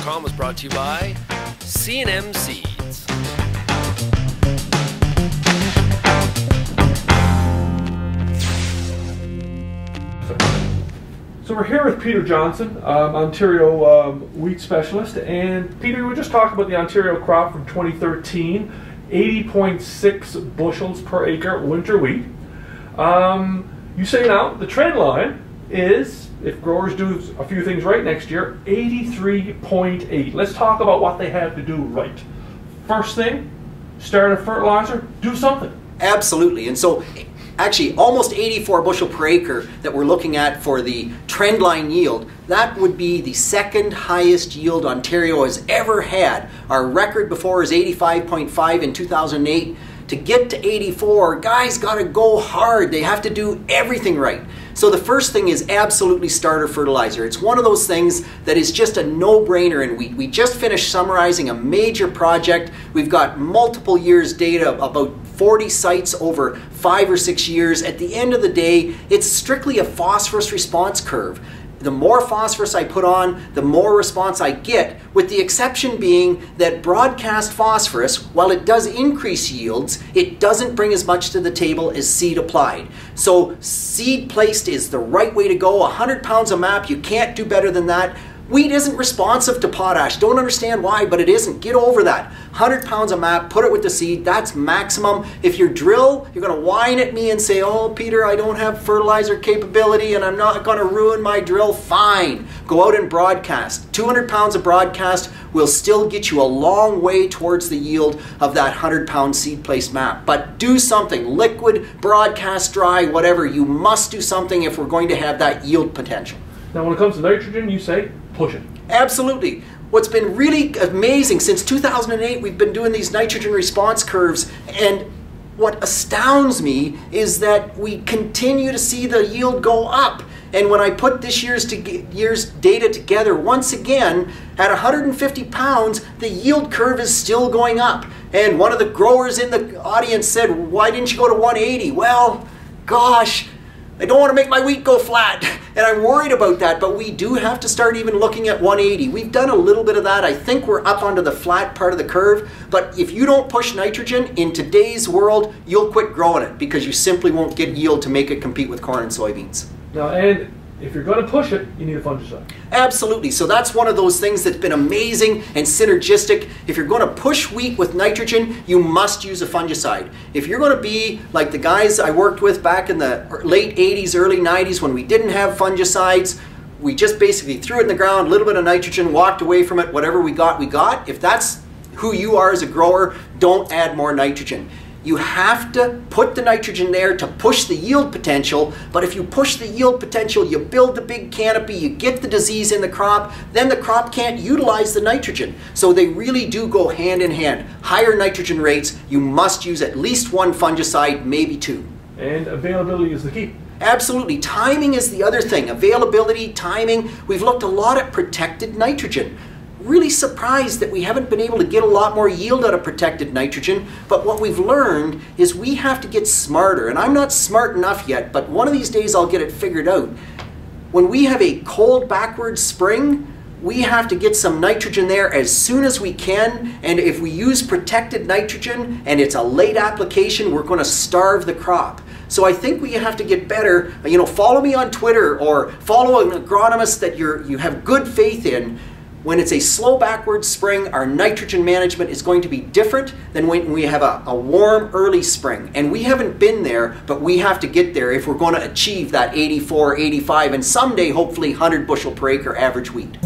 RealAgriculture.com was brought to you by C&M Seeds. So we're here with Peter Johnson, Ontario wheat specialist, and Peter, we were just talking about the Ontario crop from 2013, 80.6 bushels per acre winter wheat. You say now the trend line is, if growers do a few things right next year, 83.8. Let's talk about what they have to do right. First thing, start a fertilizer, do something. Absolutely, and so actually almost 84 bushel per acre that we're looking at for the trendline yield, that would be the second highest yield Ontario has ever had. Our record before is 85.5 in 2008. To get to 84, guys gotta go hard. They have to do everything right. So the first thing is absolutely starter fertilizer. It's one of those things that is just a no-brainer in wheat. We just finished summarizing a major project. We've got multiple years data, about 40 sites over 5 or 6 years. At the end of the day, it's strictly a phosphorus response curve. The more phosphorus I put on, the more response I get, with the exception being that broadcast phosphorus, while it does increase yields, it doesn't bring as much to the table as seed applied. So seed placed is the right way to go. 100 pounds a map, you can't do better than that. Wheat isn't responsive to potash. Don't understand why, but it isn't. Get over that. 100 pounds a map, put it with the seed, that's maximum. If you drill, you're going to whine at me and say, oh, Peter, I don't have fertilizer capability and I'm not going to ruin my drill. Fine. Go out and broadcast. 200 pounds of broadcast will still get you a long way towards the yield of that 100-pound seed-placed map. But do something. Liquid, broadcast, dry, whatever. You must do something if we're going to have that yield potential. Now when it comes to nitrogen, you say push it. Absolutely. What's been really amazing, since 2008 we've been doing these nitrogen response curves, and what astounds me is that we continue to see the yield go up. And when I put this year's data together, once again, at 150 pounds, the yield curve is still going up. And one of the growers in the audience said, why didn't you go to 180? Well, gosh, I don't want to make my wheat go flat, and I'm worried about that, but we do have to start even looking at 180. We've done a little bit of that. I think we're up onto the flat part of the curve, but if you don't push nitrogen in today's world, you'll quit growing it because you simply won't get yield to make it compete with corn and soybeans. Now, and if you're going to push it, you need a fungicide. Absolutely. So that's one of those things that's been amazing and synergistic. If you're going to push wheat with nitrogen, you must use a fungicide. If you're going to be like the guys I worked with back in the late 80s, early 90s when we didn't have fungicides, we just basically threw it in the ground, a little bit of nitrogen, walked away from it, whatever we got, we got. If that's who you are as a grower, don't add more nitrogen. You have to put the nitrogen there to push the yield potential, but if you push the yield potential, you build the big canopy, you get the disease in the crop, then the crop can't utilize the nitrogen. So they really do go hand in hand. Higher nitrogen rates, you must use at least one fungicide, maybe two. And availability is the key. Absolutely. Timing is the other thing. Availability, timing. We've looked a lot at protected nitrogen. Really surprised that we haven't been able to get a lot more yield out of protected nitrogen, but what we've learned is we have to get smarter, and I'm not smart enough yet, but one of these days I'll get it figured out. When we have a cold backward spring, we have to get some nitrogen there as soon as we can, and if we use protected nitrogen and it's a late application, we're going to starve the crop. So I think we have to get better. Follow me on Twitter or follow an agronomist that you have good faith in. When it's a slow backward spring, our nitrogen management is going to be different than when we have a warm early spring. And we haven't been there, but we have to get there if we're going to achieve that 84, 85, and someday hopefully 100 bushel per acre average wheat.